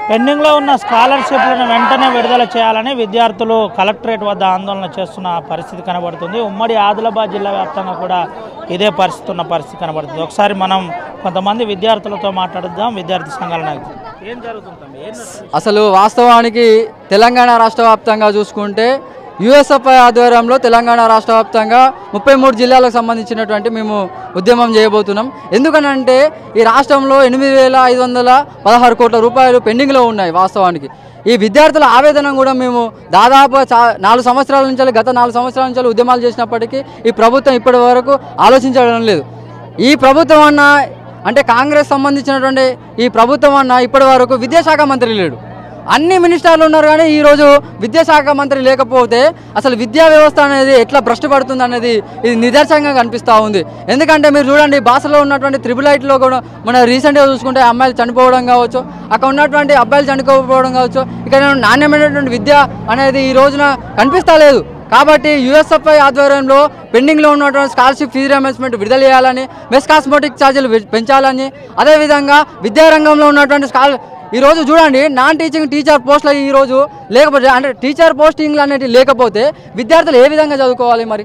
పెండింగ్లో ఉన్న స్కాలర్షిప్లను వెంటనే విడుదల చేయాలని విద్యార్థులు కలెక్టరేట్ వద్ద ఆందోళన చేస్తున్న పరిస్థితి కనబడుతుంది. ఉమ్మడి ఆదిలాబాద్ జిల్లా వ్యాప్తంగా కూడా ఇదే పరిస్థితి కనబడుతుంది. ఒకసారి మనం కొంతమంది విద్యార్థులతో మాట్లాడుద్దాం. విద్యార్థి సంఘాల నాయకులు ఏం జరుగుతుంది? అసలు వాస్తవానికి తెలంగాణ రాష్ట్ర వ్యాప్తంగా చూసుకుంటే యూఎస్ఎఫ్ఐ ఆధ్వర్యంలో తెలంగాణ రాష్ట్ర వ్యాప్తంగా 33 జిల్లాలకు సంబంధించినటువంటి మేము ఉద్యమం చేయబోతున్నాం. ఎందుకనంటే ఈ రాష్ట్రంలో 8,516 కోట్ల రూపాయలు పెండింగ్లో ఉన్నాయి. వాస్తవానికి ఈ విద్యార్థుల ఆవేదన కూడా మేము దాదాపు 4 సంవత్సరాల నుంచి గత 4 సంవత్సరాల నుంచి ఉద్యమాలు చేసినప్పటికీ ఈ ప్రభుత్వం ఇప్పటి వరకు ఆలోచించడం లేదు. ఈ ప్రభుత్వం అంటే కాంగ్రెస్ సంబంధించినటువంటి ఈ ప్రభుత్వం ఇప్పటి వరకు విద్యాశాఖ మంత్రి లేడు. అన్ని మినిస్టర్లు ఉన్నారు కానీ ఈరోజు విద్యాశాఖ మంత్రి లేకపోతే అసలు విద్యా వ్యవస్థ అనేది ఎట్లా భ్రష్టు పడుతుంది అనేది ఇది నిదర్శనంగా కనిపిస్తూ ఉంది. ఎందుకంటే మీరు చూడండి, భాషలో ఉన్నటువంటి త్రిబుల్8లో కూడా మన రీసెంట్గా చూసుకుంటే అమ్మాయిలు చనిపోవడం కావచ్చు, అక్కడ ఉన్నటువంటి అబ్బాయిలు చనిపోవడం కావచ్చు, ఇక్కడ నాణ్యమైనటువంటి విద్య అనేది ఈ రోజున కనిపిస్తా లేదు. కాబట్టి యూఎస్ఎఫ్ఐ ఆధ్వర్యంలో పెండింగ్లో ఉన్నటువంటి స్కాలర్షిప్ ఫీజు రియంబర్స్మెంట్ విడుదల చేయాలని, మెస్ కాస్మెటిక్ ఛార్జీలు పెంచాలని, అదేవిధంగా విద్యారంగంలో ఉన్నటువంటి ఈరోజు చూడండి నాన్ టీచింగ్ టీచర్ పోస్టులు ఈరోజు లేకపోతే అంటే టీచర్ పోస్టింగ్లు అనేవి లేకపోతే విద్యార్థులు ఏ విధంగా చదువుకోవాలి? మరి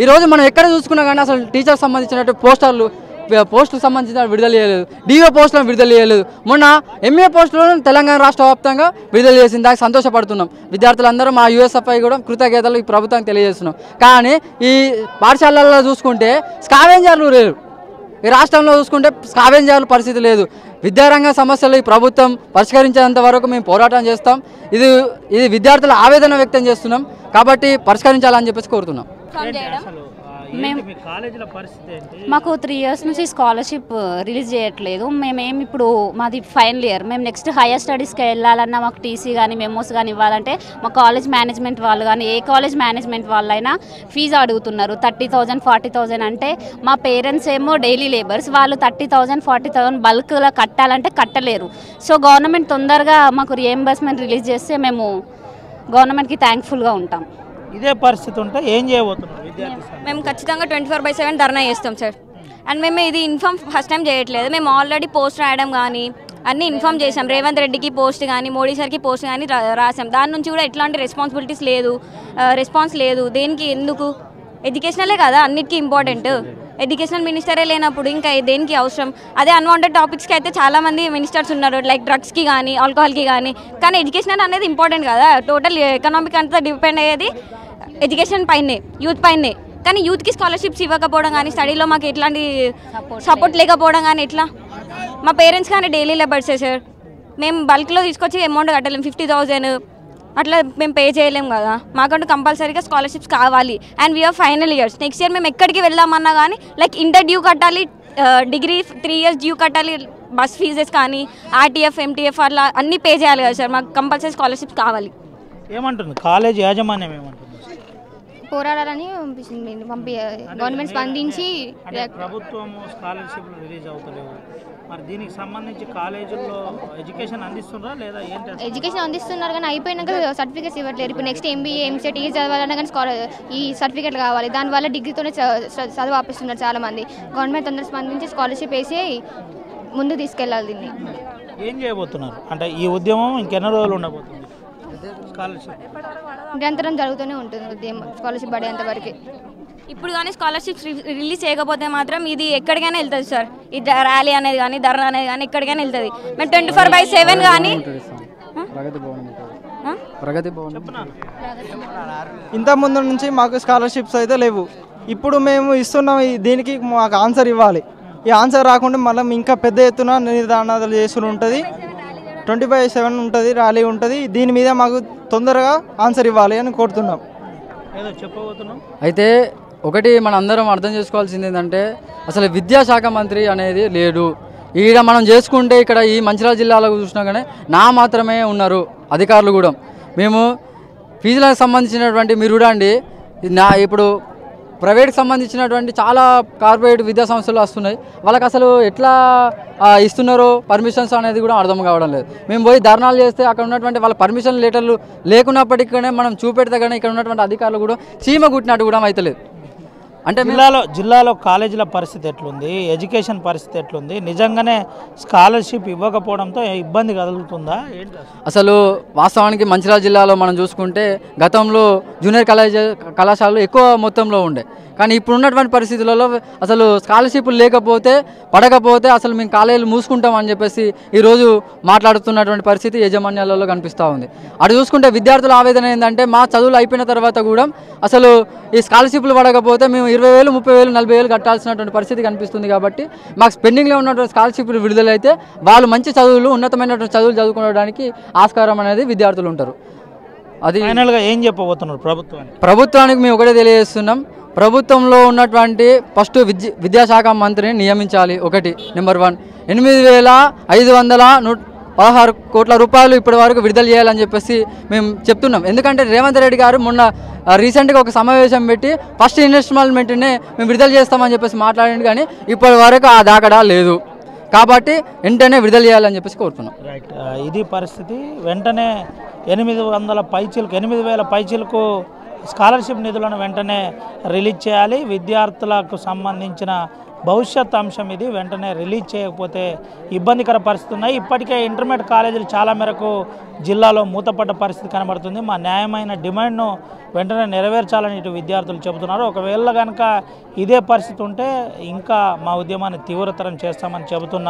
ఈరోజు మనం ఎక్కడ చూసుకున్నా కానీ అసలు టీచర్ సంబంధించినట్టు పోస్టులకు సంబంధించిన విడుదల చేయలేదు, డిఓ పోస్టులను విడుదల చేయలేదు. మొన్న ఎంఏ పోస్టులను తెలంగాణ రాష్ట్ర వ్యాప్తంగా విడుదల చేసింది. దానికి సంతోషపడుతున్నాం. విద్యార్థులందరూ మా యూఎస్ఎఫ్ఐ కూడా కృతజ్ఞతలు ఈ ప్రభుత్వానికి తెలియజేస్తున్నాం. కానీ ఈ పాఠశాలల్లో చూసుకుంటే స్కావెంజర్లు లేరు. ఈ రాష్ట్రంలో చూసుకుంటే స్కావెంజర్ల పరిస్థితి లేదు. విద్యారంగ సమస్యలు ఈ ప్రభుత్వం పరిష్కరించేంత వరకు మేము పోరాటం చేస్తాం. ఇది విద్యార్థుల ఆవేదన వ్యక్తం చేస్తున్నాం కాబట్టి పరిష్కరించాలని చెప్పేసి కోరుతున్నాం. మాకు 3 years నుంచి స్కాలర్షిప్ రిలీజ్ చేయట్లేదు. మేమేం ఇప్పుడు మాది ఫైనల్ ఇయర్, మేము నెక్స్ట్ హైయర్ స్టడీస్కి వెళ్ళాలన్నా మాకు టీసీ కానీ మెమోస్ కానీ ఇవ్వాలంటే మా కాలేజ్ మేనేజ్మెంట్ వాళ్ళు కానీ ఏ కాలేజ్ మేనేజ్మెంట్ వాళ్ళైనా ఫీజు అడుగుతున్నారు. 30,000 40,000 అంటే మా పేరెంట్స్ ఏమో డైలీ లేబర్స్, వాళ్ళు 30,000 40,000 బల్క్లో కట్టాలంటే కట్టలేరు. సో గవర్నమెంట్ తొందరగా మాకు రియంబర్స్మెంట్ రిలీజ్ చేస్తే మేము గవర్నమెంట్కి థ్యాంక్ఫుల్గా ఉంటాం. ఇదే పరిస్థితి ఉంటే ఏం చేయబోతున్నారు? మేము ఖచ్చితంగా 24/7 ధర్నా చేస్తాం సార్. అండ్ మేము ఇది ఇన్ఫామ్ ఫస్ట్ టైం చేయట్లేదు. మేము ఆల్రెడీ పోస్ట్ రాయడం కానీ అన్నీ ఇన్ఫామ్ చేసాం. రేవంత్ రెడ్డికి పోస్ట్ కానీ మోడీ సార్కి పోస్ట్ కానీ రాసాం. దాని నుంచి కూడా ఎట్లాంటి రెస్పాన్స్ లేదు. దేనికి ఎందుకు? ఎడ్యుకేషనలే కదా అన్నిటికీ ఇంపార్టెంట్. ఎడ్యుకేషనల్ మినిస్టరే లేనప్పుడు ఇంకా దేనికి అవసరం? అదే అన్వాంటెడ్ టాపిక్స్కి అయితే చాలామంది మినిస్టర్స్ ఉన్నారు, లైక్ డ్రగ్స్కి కానీ ఆల్కహాల్కి కానీ ఎడ్యుకేషనల్ అనేది ఇంపార్టెంట్ కదా. టోటల్ ఎకనామిక్ అంతా డిపెండ్ అయ్యేది ఎడ్యుకేషన్ పైనే, యూత్ పైనే. కానీ యూత్కి స్కాలర్షిప్స్ ఇవ్వకపోవడం కానీ స్టడీలో మాకు ఎట్లాంటి సపోర్ట్ లేకపోవడం కానీ ఎట్లా? మా పేరెంట్స్ కానీ డైలీ లేబర్సే సార్. మేము బల్క్లో తీసుకొచ్చి అమౌంట్ కట్టలేము. 50,000 అట్లా మేము పే చేయలేము కదా. మాకంటూ కంపల్సరీగా స్కాలర్షిప్స్ కావాలి. And we are final years. Next year మేము ఎక్కడికి వెళ్దామన్నా కానీ లైక్ ఇంటర్ డ్యూ కట్టాలి, డిగ్రీ 3 years డ్యూ కట్టాలి, బస్ ఫీజెస్ కానీ ఆర్టీఎఫ్ ఎంటీఎఫ్ అట్లా అన్నీ పే చేయాలి కదా సార్. మాకు కంపల్సరీ స్కాలర్షిప్స్ కావాలి. ఏమంటుంది కాలేజ్ యాజమాన్యం? ఏమంటుంది? పోరాడాలని గవర్నమెంట్ స్పందించి ప్రభుత్వం స్కాలర్షిప్లు రిలీజ్ అవుతలేవు. మరి దీనికి సంబంధించి కాలేజీల్లో ఎడ్యుకేషన్ అందిస్తున్నారా లేదా ఏంటి? ఎడ్యుకేషన్ అందిస్తున్నారు కానీ అయిపోయినాక సర్టిఫికేట్స్ ఇవ్వట్లేదు. ఇప్పుడు నెక్స్ట్ ఎంబీఏ ఎంసెట్ ఈ చదవాలన్నా కానీ ఈ సర్టిఫికేట్ కావాలి. దానివల్ల డిగ్రీతోనే చదువు ఆపిస్తున్నారు చాలామంది. గవర్నమెంట్ తొందరగా స్పందించి స్కాలర్షిప్ వేసి ముందు తీసుకెళ్ళాలి. దీన్ని ఏం చేయబోతున్నారు అంటే ఈ ఉద్యమం ఇంకెన్ని రోజులు ఉండబోతుంది? నిరంతరం జరుగుతూనే ఉంటుంది ఉద్యమం స్కాలర్షిప్ పడేంత వరకు. ఇప్పుడు కానీ స్కాలర్షిప్స్ రిలీజ్ చేయకపోతే మాత్రం ఇది ఎక్కడికైనా వెళ్తుంది సార్. ఇది ర్యాలీ అనేది కానీ ధర్నా అనేది కానీ ఎక్కడికైనా వెళ్తుంది. మేము 24/7 కానీ ఇంత ముందు నుంచి మాకు స్కాలర్షిప్స్ అయితే లేవు. ఇప్పుడు మేము ఇస్తున్నాం, దీనికి మాకు ఆన్సర్ ఇవ్వాలి. ఈ ఆన్సర్ రాకుండా మళ్ళీ ఇంకా పెద్ద ఎత్తున నిదానాలు చేసుకుని ఉంటుంది. 25/7 ఉంటుంది, ర్యాలీ ఉంటుంది. దీని మీద మాకు తొందరగా ఆన్సర్ ఇవ్వాలి అని కోరుతున్నాం. అయితే ఒకటి మన అందరం అర్థం చేసుకోవాల్సింది ఏంటంటే అసలు విద్యాశాఖ మంత్రి అనేది లేడు. ఈడ మనం చేసుకుంటే ఇక్కడ ఈ మంచిర్యాల జిల్లాలో చూసినా కానీ మాత్రమే ఉన్నారు అధికారులు కూడా. మేము ఫీజులకు సంబంధించినటువంటి మీరు చూడండి, ఇప్పుడు ప్రైవేట్కి సంబంధించినటువంటి చాలా కార్పొరేట్ విద్యా సంస్థలు వస్తున్నాయి. వాళ్ళకి అసలు ఎట్లా ఇస్తున్నారో పర్మిషన్స్ అనేది కూడా అర్థం కావడం లేదు. మేము పోయి ధర్నాలు చేస్తే అక్కడ ఉన్నటువంటి వాళ్ళ పర్మిషన్ లెటర్లు లేకున్నప్పటికీ మనం చూపెడితే కానీ ఇక్కడ ఉన్నటువంటి అధికారులు కూడా చీమ కుట్టినట్టు కూడా అవుతలేదు. అంటే జిల్లాలో కాలేజీల పరిస్థితి ఎట్లుంది, ఎడ్యుకేషన్ పరిస్థితి ఎట్లుంది, నిజంగానే స్కాలర్షిప్ ఇవ్వకపోవడంతో ఇబ్బంది కలుగుతుందా? అసలు వాస్తవానికి మంచిర్యాల జిల్లాలో మనం చూసుకుంటే గతంలో జూనియర్ కళాశాలలు ఎక్కువ మొత్తంలో ఉండే, కానీ ఇప్పుడు ఉన్నటువంటి పరిస్థితులలో అసలు స్కాలర్షిప్లు లేకపోతే పడకపోతే అసలు మేము కాలేజీలు మూసుకుంటామని చెప్పేసి ఈరోజు మాట్లాడుతున్నటువంటి పరిస్థితి యాజమాన్యాలలో కనిపిస్తూ ఉంది. అటు చూసుకుంటే విద్యార్థుల ఆవేదన ఏంటంటే మా చదువులు అయిపోయిన తర్వాత కూడా అసలు ఈ స్కాలర్షిప్లు పడకపోతే మేము 20,000, 30,000, 40,000 కట్టాల్సినటువంటి పరిస్థితి కనిపిస్తుంది. కాబట్టి మాకు పెండింగ్లో ఉన్నటువంటి స్కాలర్షిప్లు విడుదలైతే వాళ్ళు మంచి చదువులు, ఉన్నతమైనటువంటి చదువులు చదువుకోవడానికి ఆస్కారం అనేది విద్యార్థులు ఉంటారు. అది ఫైనల్గా ఏం చెప్పబోతున్నారు ప్రభుత్వానికి మేము ఒకటే తెలియజేస్తున్నాం. ప్రభుత్వంలో ఉన్నటువంటి ఫస్ట్ విద్యాశాఖ మంత్రిని నియమించాలి. ఒకటి నెంబర్ 1. 8,516 కోట్ల రూపాయలు ఇప్పటి వరకు విడుదల చేయాలని చెప్పేసి మేము చెప్తున్నాం. ఎందుకంటే రేవంత్ రెడ్డి గారు మొన్న రీసెంట్గా ఒక సమావేశం పెట్టి ఫస్ట్ ఇన్వెస్ట్మెంట్నే మేము విడుదల చేస్తామని చెప్పేసి మాట్లాడింది, కానీ ఇప్పటి వరకు ఆ దాఖలా లేదు. కాబట్టి వెంటనే విడుదల చేయాలని చెప్పేసి కోరుతున్నాం. రైట్, ఇది పరిస్థితి. వెంటనే 8,000 పైచీలకు స్కాలర్షిప్ నిధులను వెంటనే రిలీజ్ చేయాలి. విద్యార్థులకు సంబంధించిన భవిష్యత్ అంశం ఇది. వెంటనే రిలీజ్ చేయకపోతే ఇబ్బందికర పరిస్థితి ఉన్నాయి. ఇప్పటికే ఇంటర్మీడియట్ కాలేజీలు చాలా మేరకు జిల్లాలో మూతపడ్డ పరిస్థితి కనబడుతుంది. మా న్యాయమైన డిమాండ్ను వెంటనే నెరవేర్చాలని ఇటు విద్యార్థులు చెబుతున్నారు. ఒకవేళ కనుక ఇదే పరిస్థితి ఉంటే ఇంకా మా ఉద్యమాన్ని తీవ్రతరం చేస్తామని చెబుతున్న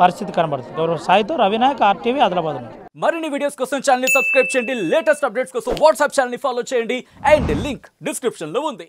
పరిస్థితి కనబడుతుంది. సాయితో రవినాయక్, RTV, ఆదిలాబాద్. మరిన్ని వీడియోస్ కోసం ఛానల్ ని సబ్స్క్రైబ్ చేయండి. లేటెస్ట్ అప్డేట్స్ కోసం వాట్సాప్ ఛానల్ ని ఫాలో చేయండి. అండ్ లింక్ డిస్క్రిప్షన్ లో ఉంది.